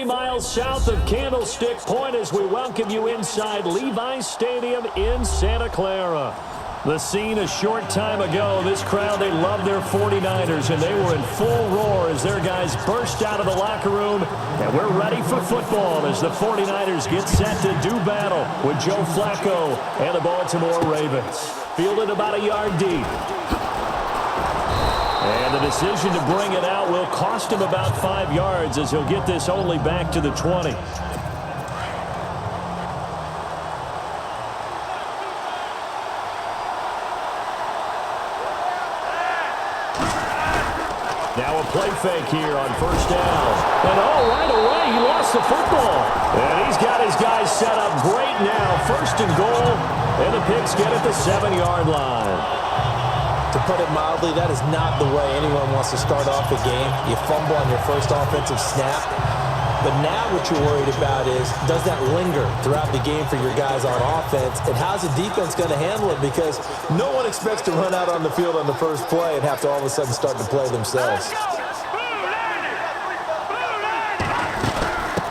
miles south of Candlestick Point as we welcome you inside Levi's Stadium in Santa Clara. The scene a short time ago, this crowd, they love their 49ers, and they were in full roar as their guys burst out of the locker room. And we're ready for football as the 49ers get set to do battle with Joe Flacco and the Baltimore Ravens. Fielded about a yard deep. And the decision to bring it out will cost him about 5 yards as he'll get this only back to the 20. Now a play fake here on first down. And right away, he lost the football. And he's got his guys set up great now. First and goal, and the Pigs get at the 7-yard line. To put it mildly, that is not the way anyone wants to start off a game. You fumble on your first offensive snap. But now what you're worried about is, does that linger throughout the game for your guys on offense? And how's the defense going to handle it? Because no one expects to run out on the field on the first play and have to all of a sudden start to play themselves.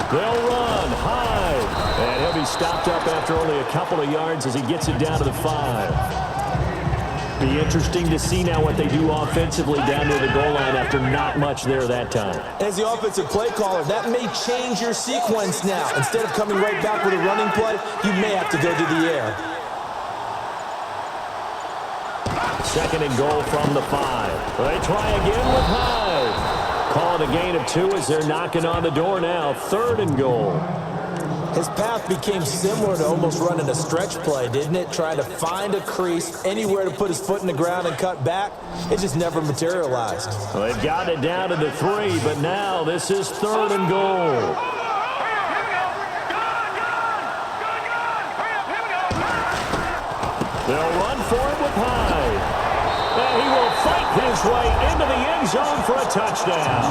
They'll run high. And he'll be stopped up after only a couple of yards as he gets it down to the 5. Be interesting to see now what they do offensively down near the goal line after not much there that time. As the offensive play caller, that may change your sequence now. Instead of coming right back with a running play, you may have to go to the air. Second and goal from the 5. They try again with Hyde. Call it a gain of 2 as they're knocking on the door now. Third and goal. His path became similar to almost running a stretch play, didn't it? Trying to find a crease, anywhere to put his foot in the ground and cut back. It just never materialized. Well, they've got it down to the 3, but now this is third and goal. They'll run for it with Hyde. And he will fight his way into the end zone for a touchdown.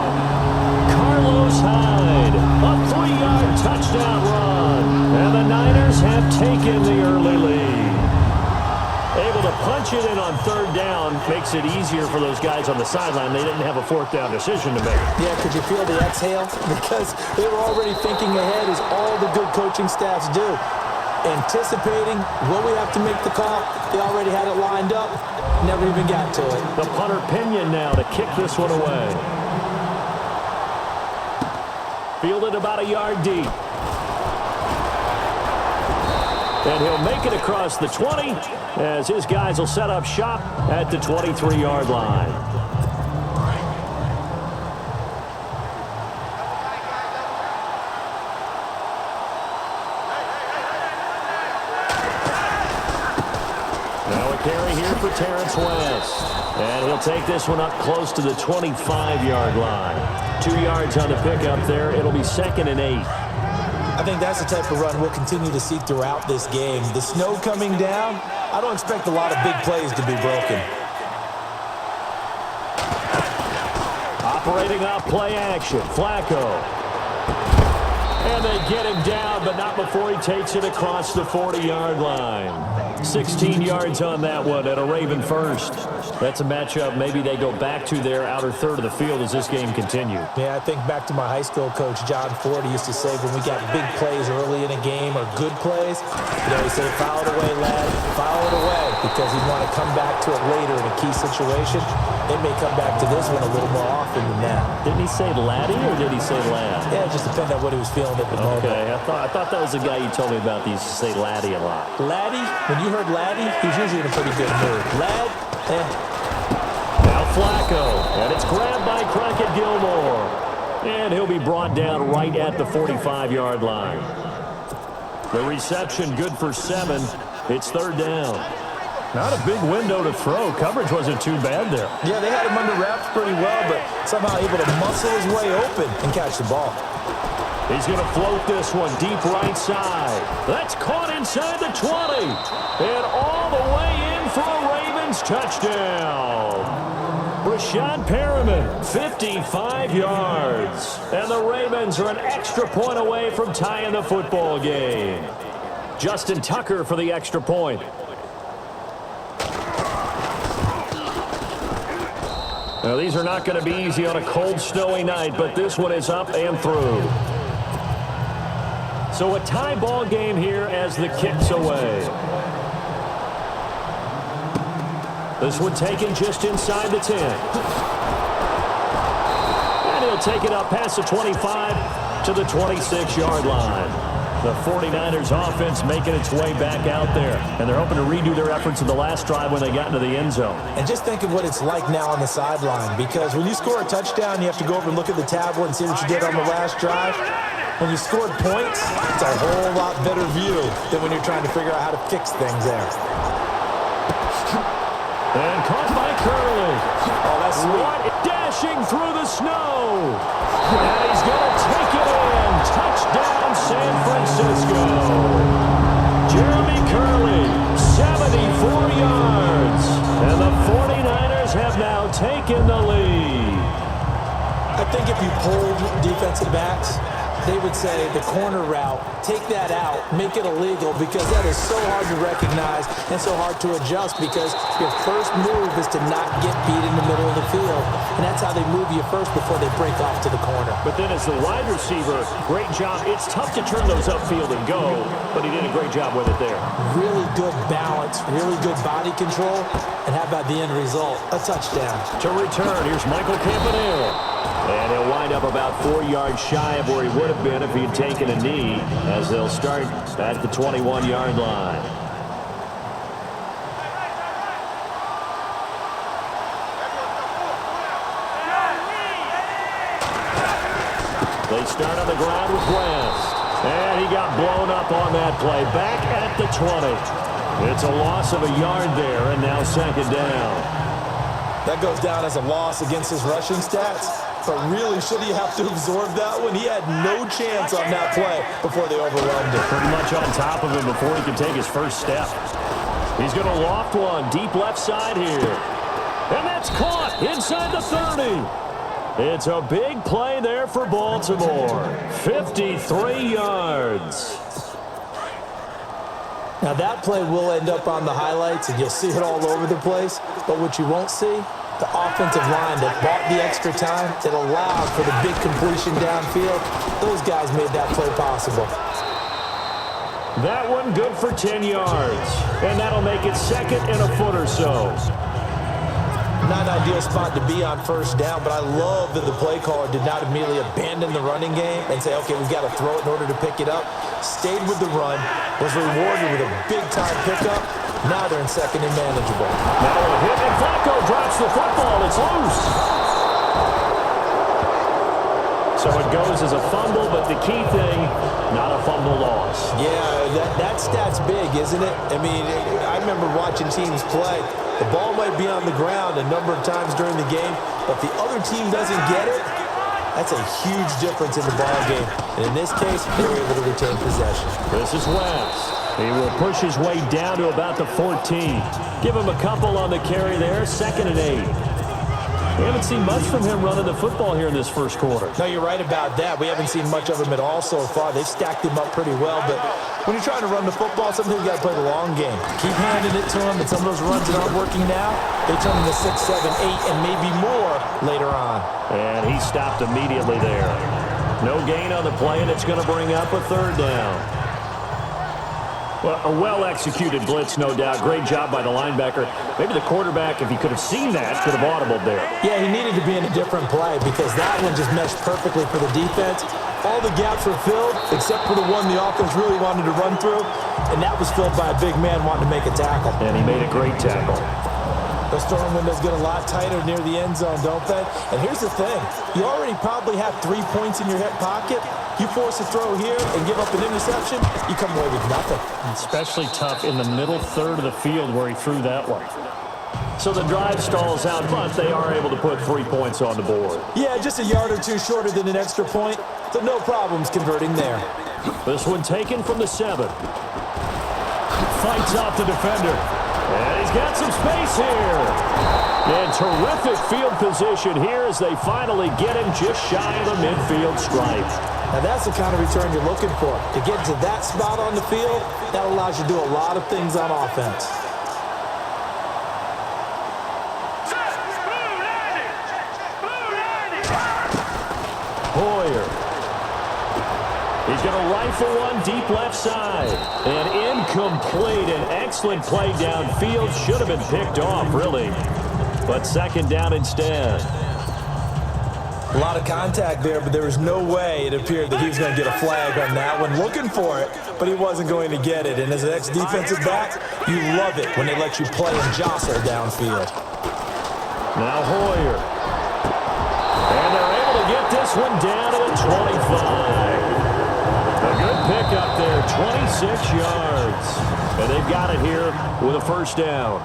Carlos Hyde, a 3-yard touchdown run. And the Niners have taken the early lead. Able to punch it in on third down makes it easier for those guys on the sideline. They didn't have a fourth down decision to make. Yeah, could you feel the exhale? Because they were already thinking ahead, as all the good coaching staffs do. Anticipating, will we have to make the call? They already had it lined up. Never even got to it. The punter Pinion now to kick this one away. Fielded about a yard deep. And he'll make it across the 20 as his guys will set up shop at the 23-yard line. Now a carry here for Terrence West. And he'll take this one up close to the 25-yard line. 2 yards on the pickup there. It'll be 2nd and 8. I think that's the type of run we'll continue to see throughout this game. The snow coming down, I don't expect a lot of big plays to be broken. Operating off play action, Flacco. And they get him down, but not before he takes it across the 40-yard line. 16 yards on that one and a Raven first. That's a matchup maybe they go back to their outer third of the field as this game continues. Yeah, I think back to my high school coach, John Ford. He used to say when we got big plays early in a game or good plays, he said, foul it away, lad, foul it away, because he'd want to come back to it later in a key situation. They may come back to this one a little more often than that. Didn't he say laddie or did he say lad? Yeah, it just depended on what he was feeling at the moment. Okay, I thought that was the guy you told me about. He used to say laddie a lot. Laddie? When you heard laddie, he's usually in a pretty good mood. Lad? Now Flacco, and it's grabbed by Crockett Gilmore. And he'll be brought down right at the 45-yard line. The reception good for 7. It's third down. Not a big window to throw. Coverage wasn't too bad there. Yeah, they had him under wraps pretty well, but somehow able to muscle his way open and catch the ball. He's going to float this one deep right side. That's caught inside the 20. And all the way in for a Ravens touchdown. Rashad Perriman, 55 yards. And the Ravens are an extra point away from tying the football game. Justin Tucker for the extra point. Now, these are not going to be easy on a cold, snowy night, but this one is up and through. So a tie ball game here as the kick's away. This one taken just inside the 10. And he'll take it up past the 25 to the 26-yard line. The 49ers offense making its way back out there. And they're hoping to redo their efforts in the last drive when they got into the end zone. And just think of what it's like now on the sideline. Because when you score a touchdown, you have to go over and look at the tablet and see what you did on the last drive. When you scored points, it's a whole lot better view than when you're trying to figure out how to fix things there. And caught by Curley. Oh, that's sweet. What? Dashing through the snow. And he's going to take it in. Touchdown, San Francisco. Jeremy Curley, 74 yards. And the 49ers have now taken the lead. I think if you pulled defensive backs, they would say the corner route, take that out, make it illegal, because that is so hard to recognize and so hard to adjust, because your first move is to not get beat in the middle of the field. And that's how they move you first before they break off to the corner. But then as the wide receiver, great job. It's tough to turn those upfield and go, but he did a great job with it there. Really good balance, really good body control, and how about the end result? A touchdown. To return, here's Michael Campanella. And he'll wind up about 4 yards shy of where he would have been if he had taken a knee, as they'll start at the 21-yard line. They start on the ground with West. And he got blown up on that play. Back at the 20. It's a loss of a yard there, and now second down. That goes down as a loss against his rushing stats. But really, should he have to absorb that one? He had no chance on that play before they overwhelmed him. Pretty much on top of him before he could take his first step. He's going to loft one deep left side here. And that's caught inside the 30. It's a big play there for Baltimore. 53 yards. Now that play will end up on the highlights, and you'll see it all over the place. But what you won't see, the offensive line that bought the extra time, that allowed for the big completion downfield. Those guys made that play possible. That one good for 10 yards. And that'll make it second and a foot or so. Not an ideal spot to be on first down, but I love that the play caller did not immediately abandon the running game and say, okay, we've got to throw it in order to pick it up. Stayed with the run, was rewarded with a big-time pickup. Now they're in second and manageable. Now a hit, and Flacco drops the football. It's loose. So it goes as a fumble, but the key thing, not a fumble loss. Yeah, that stat's big, isn't it? I mean, I remember watching teams play. The ball might be on the ground a number of times during the game, but if the other team doesn't get it, that's a huge difference in the ball game. And in this case, they were able to retain possession. This is West. He will push his way down to about the 14. Give him a couple on the carry there, 2nd and 8. We haven't seen much from him running the football here in this first quarter. No, you're right about that. We haven't seen much of him at all so far. They've stacked him up pretty well, but when you're trying to run the football, sometimes you got to play the long game. Keep handing it to him, and some of those runs that aren't working now, they turn into 6, 7, 8, and maybe more later on. And he stopped immediately there. No gain on the play, and it's going to bring up a third down. Well, a well-executed blitz, no doubt. Great job by the linebacker. Maybe the quarterback, if he could have seen that, could have audibled there. Yeah, he needed to be in a different play because that one just meshed perfectly for the defense. All the gaps were filled except for the one the offense really wanted to run through, and that was filled by a big man wanting to make a tackle. And he made a great tackle. Those throwing windows get a lot tighter near the end zone, don't they? And here's the thing. You already probably have 3 points in your hip pocket. You force a throw here and give up an interception, you come away with nothing. Especially tough in the middle third of the field where he threw that one. So the drive stalls out, but they are able to put 3 points on the board. Yeah, just a yard or two shorter than an extra point, so no problems converting there. This one taken from the 7. Fights off the defender. And he's got some space here. And terrific field position here as they finally get him just shy of the midfield stripe. Now that's the kind of return you're looking for. To get to that spot on the field, that allows you to do a lot of things on offense. Hoyer. He's going to rifle one deep left side. And incomplete. An excellent play downfield. Should have been picked off, really. But second down instead. A lot of contact there, but there was no way it appeared that he was going to get a flag on that one. Looking for it, but he wasn't going to get it. And as an ex-defensive back, you love it when they let you play and jostle downfield. Now Hoyer. And they're able to get this one down to the 25. A good pickup there, 26 yards. And they've got it here with a first down.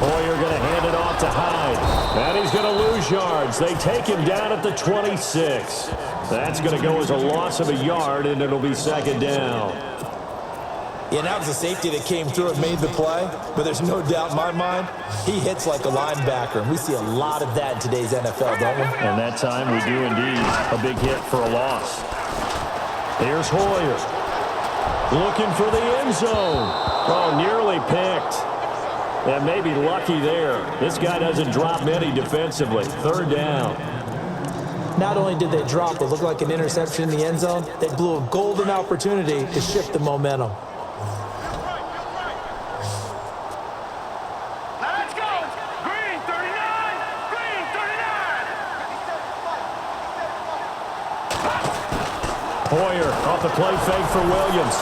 Hoyer going to hand it off to Hyde. And he's going to lose yards. They take him down at the 26. That's going to go as a loss of a yard, and it'll be second down. Yeah, that was a safety that came through and made the play, but there's no doubt in my mind, he hits like a linebacker, and we see a lot of that in today's NFL, don't we? And that time we do indeed. A big hit for a loss. Here's Hoyer. Looking for the end zone. Oh, nearly picked. And maybe lucky there. This guy doesn't drop many defensively. Third down. Not only did they drop what looked like an interception in the end zone, they blew a golden opportunity to shift the momentum. Let's go! Green 39! Green 39! Hoyer off the play fake for Williams.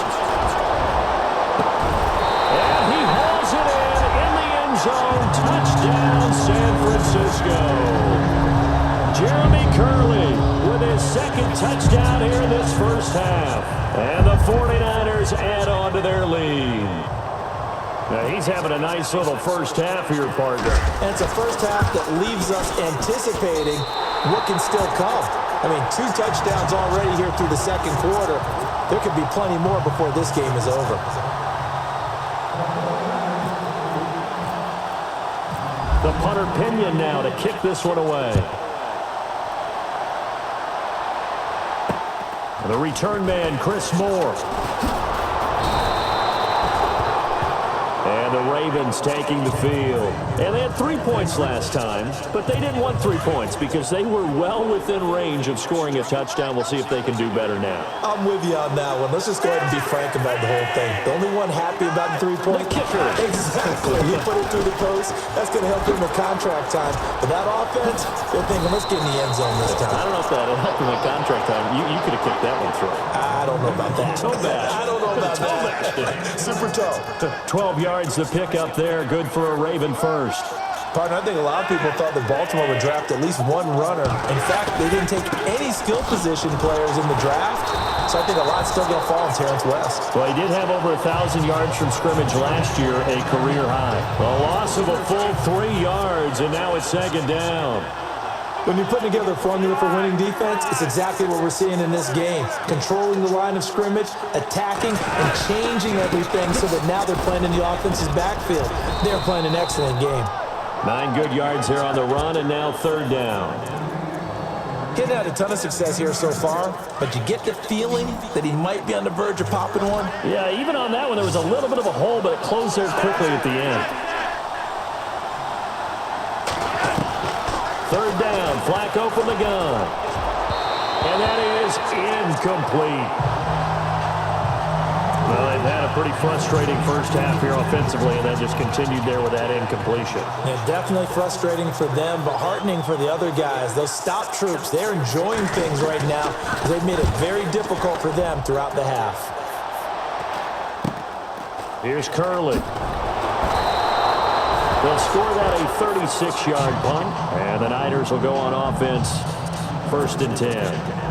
And he hauls it in the end zone. Touchdown, San Francisco. Jeremy Curley with his second touchdown here in this first half. And the 49ers add on to their lead. Now, he's having a nice little first half here, partner. And it's a first half that leaves us anticipating what can still come. I mean, 2 touchdowns already here through the second quarter. There could be plenty more before this game is over. The punter Pinion now to kick this one away. The return man, Chris Moore. And the Ravens taking the field. And they had 3 points last time, but they didn't want 3 points because they were well within range of scoring a touchdown. We'll see if they can do better now. I'm with you on that one. Let's just go ahead and be frank about the whole thing. The only one happy about the 3-point kicker. Exactly. You put it through the post. That's going to help him with contract time. But that offense, they're thinking, let's get in the end zone this time. I don't know if that helped him with contract time. You could have kicked that one through. I don't know about that. Toe bash. I don't know about that. Super toe. 12 yards to pick up there. Good for a Raven first. Partner, I think a lot of people thought that Baltimore would draft at least one runner. In fact, they didn't take any skill position players in the draft. So I think a lot's still going to fall on Terrence West. Well, he did have over 1,000 yards from scrimmage last year, a career high. A loss of a full 3 yards, and now it's second down. When you're putting together a formula for winning defense, it's exactly what we're seeing in this game. Controlling the line of scrimmage, attacking, and changing everything so that now they're playing in the offense's backfield. They're playing an excellent game. 9 good yards here on the run, and now third down. He's had a ton of success here so far, but you get the feeling that he might be on the verge of popping one. Yeah, even on that one, there was a little bit of a hole, but it closed there quickly at the end. Third down, Flacco from the gun. And that is incomplete. Well, they've had a pretty frustrating first half here offensively, and that just continued there with that incompletion. Yeah, definitely frustrating for them, but heartening for the other guys. Those stop troops, they're enjoying things right now. They've made it very difficult for them throughout the half. Here's Curley. They'll score that a 36-yard punt, and the Niners will go on offense, 1st and 10.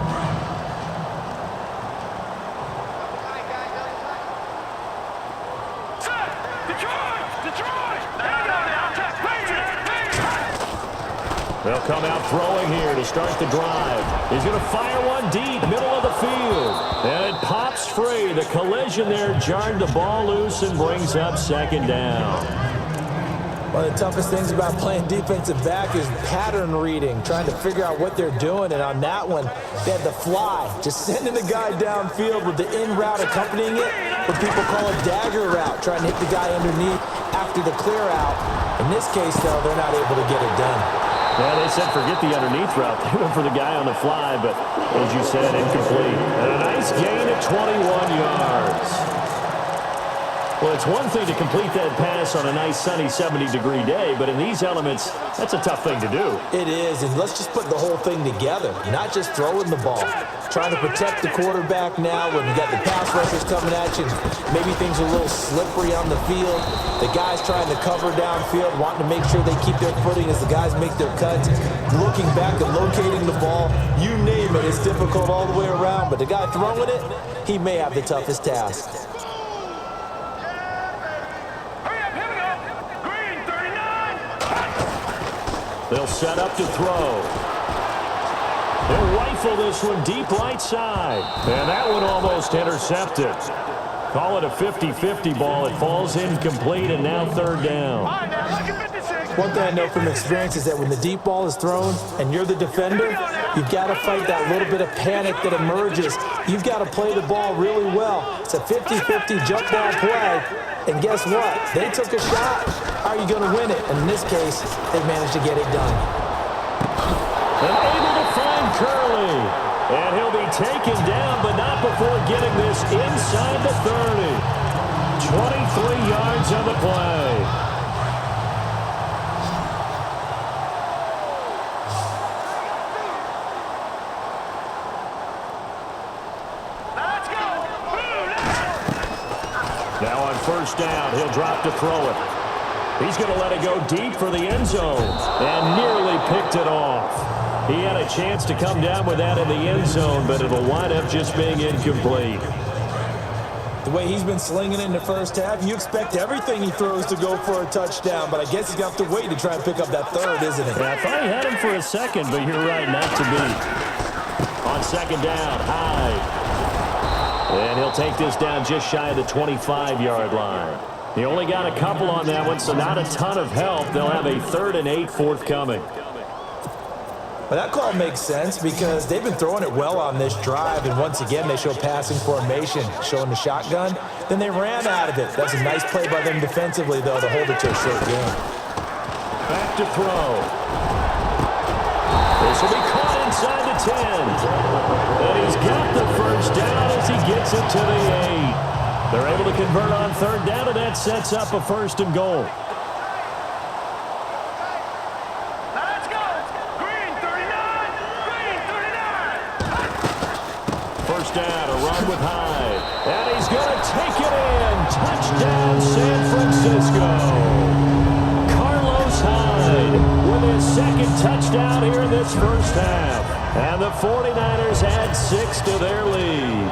They'll come out throwing here to start the drive. He's going to fire one deep, middle of the field. And it pops free. The collision there jarred the ball loose and brings up second down. One of the toughest things about playing defensive back is pattern reading, trying to figure out what they're doing. And on that one, they had the fly, just sending the guy downfield with the in route accompanying it, what people call a dagger route, trying to hit the guy underneath after the clear out. In this case, though, they're not able to get it done. Yeah, they said forget the underneath route. They went for the guy on the fly, but as you said, incomplete. And a nice gain at 21 yards. Well, it's one thing to complete that pass on a nice sunny 70-degree day, but in these elements, that's a tough thing to do. It is, and let's just put the whole thing together, not just throwing the ball. Trying to protect the quarterback now when you got the pass rushers coming at you. Maybe things are a little slippery on the field. The guys trying to cover downfield, wanting to make sure they keep their footing as the guys make their cuts. Looking back and locating the ball, you name it, it's difficult all the way around, but the guy throwing it, he may have the toughest task. They'll set up to throw. They'll rifle this one deep right side. And that one almost intercepted. Call it a 50-50 ball. It falls incomplete, and now third down. One thing I know from experience is that when the deep ball is thrown and you're the defender, you've got to fight that little bit of panic that emerges. You've got to play the ball really well. It's a 50-50 jump ball play. And guess what? They took a shot. How are you going to win it? And in this case, they managed to get it done. And able to find Curley. And he'll be taken down, but not before getting this inside the 30. 23 yards on the play. Now on first down, he'll drop to throw it. He's going to let it go deep for the end zone and nearly picked it off. He had a chance to come down with that in the end zone, but it'll wind up just being incomplete. The way he's been slinging it in the first half, you expect everything he throws to go for a touchdown, but I guess he's going to have to wait to try and pick up that third, isn't he? Yeah, I thought he had him for a second, but you're right, not to be. On second down, Hyde. And he'll take this down just shy of the 25-yard line. He only got a couple on that one, so not a ton of help. They'll have a 3rd and 8 forthcoming. Well, that call makes sense because they've been throwing it well on this drive, and once again, they show passing formation, showing the shotgun. Then they ran out of it. That's a nice play by them defensively, though, to hold it to a short game. Back to throw. This will be caught inside the 10. And he's got the first down as he gets it to the 8. They're able to convert on third down, and that sets up a 1st and goal. Let's go. Green 39. Green 39. First down, a run with Hyde. And he's going to take it in. Touchdown, San Francisco. Carlos Hyde with his 2nd touchdown here in this first half. And the 49ers add 6 to their lead.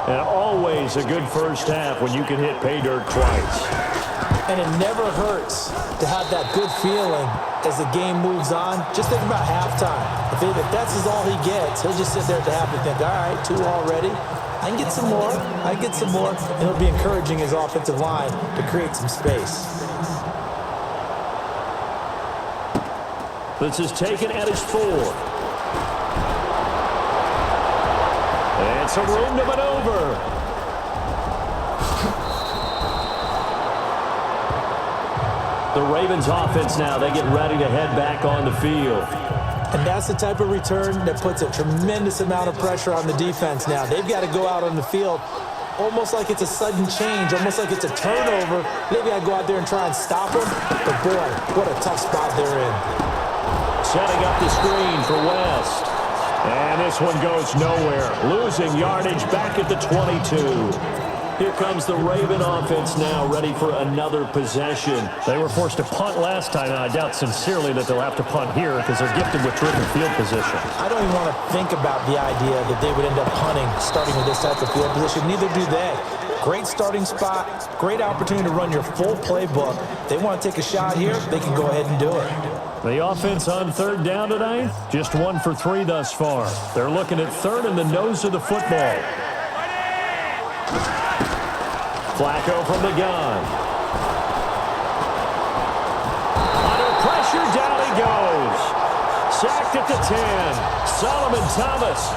And always a good first half when you can hit pay dirt twice. And it never hurts to have that good feeling as the game moves on. Just think about halftime. If that's all he gets, he'll just sit there at the half and think, all right, 2 already. I can get some more. I can get some more. And he'll be encouraging his offensive line to create some space. This is taken at his 4. And some room to maneuver. The Ravens offense now, they get ready to head back on the field. And that's the type of return that puts a tremendous amount of pressure on the defense now. They've got to go out on the field almost like it's a sudden change, almost like it's a turnover. They've got to go out there and try and stop them. But boy, what a tough spot they're in. Setting up the screen for West. And this one goes nowhere. Losing yardage back at the 22. Here comes the Raven offense now, ready for another possession. They were forced to punt last time, and I doubt sincerely that they'll have to punt here because they're gifted with terrific field position. I don't even want to think about the idea that they would end up punting starting with this type of field position. Neither do they. Great starting spot, great opportunity to run your full playbook. They want to take a shot here, they can go ahead and do it. The offense on third down tonight, just 1 for 3 thus far. They're looking at third in the nose of the football. Flacco from the gun. pressure, down he goes. Sacked at the 10. Solomon Thomas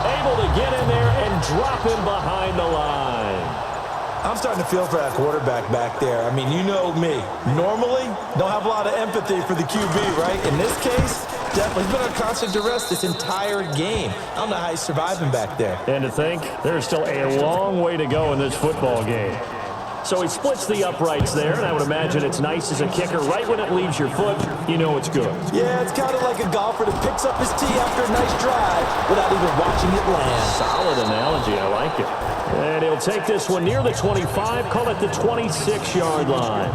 able to get in there and drop him behind the line. I'm starting to feel for that quarterback back there. I mean, you know me. Normally, don't have a lot of empathy for the QB, right? In this case, definitely he's been on constant duress this entire game. I don't know how he's surviving back there. And to think, there's still a long way to go in this football game. So he splits the uprights there, and I would imagine it's nice as a kicker. Right when it leaves your foot, you know it's good. Yeah, it's kind of like a golfer that picks up his tee after a nice drive without even watching it land. Solid analogy. I like it. And he'll take this one near the 25, call it the 26-yard line.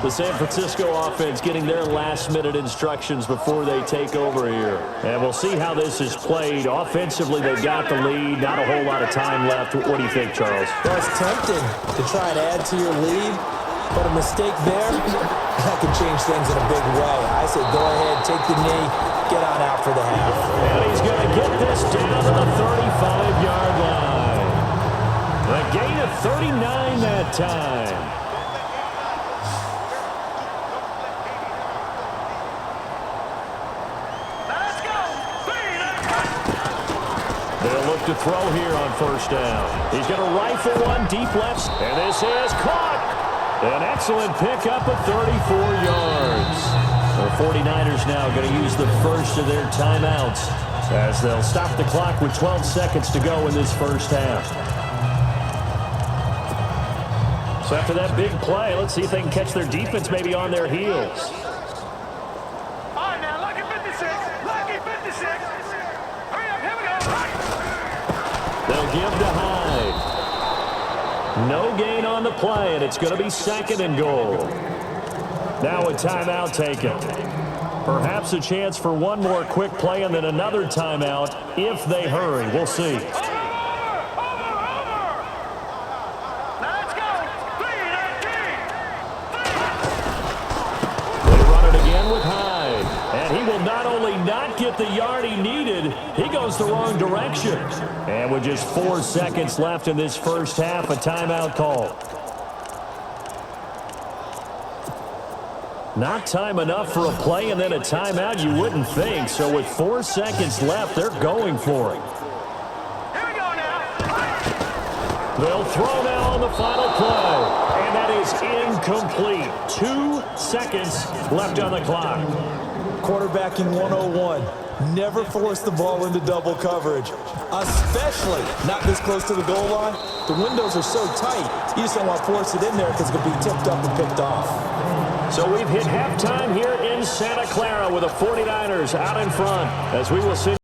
The San Francisco offense getting their last-minute instructions before they take over here. And we'll see how this is played. Offensively, they've got the lead. Not a whole lot of time left. What do you think, Charles? Well, it's tempting to try and add to your lead, but a mistake there, that could change things in a big way. I say go ahead, take the knee, get on out for the half. And he's going to get this down to the 35-yard line. The gain of 39 that time. They'll look to throw here on first down. He's going to rifle one deep left, and this is caught. An excellent pickup of 34 yards. The 49ers now going to use the first of their timeouts as they'll stop the clock with 12 seconds to go in this first half. So after that big play, let's see if they can catch their defense maybe on their heels. All right, now, lucky 56. Lucky 56. Hurry up, here we go. They'll give to Hyde. No gain on the play, and it's going to be second and goal. Now a timeout taken. Perhaps a chance for one more quick play and then another timeout if they hurry. We'll see. Not get the yard he needed, he goes the wrong direction. And with just 4 seconds left in this first half, a timeout call. Not time enough for a play and then a timeout, you wouldn't think. So with 4 seconds left, they're going for it. Here we go now. They'll throw now on the final play. And that is incomplete. 2 seconds left on the clock. Quarterbacking 101. Never force the ball into double coverage, especially not this close to the goal line. The windows are so tight, you just don't want to force it in there because it could be tipped up and picked off. So we've hit halftime here in Santa Clara with the 49ers out in front as we will see.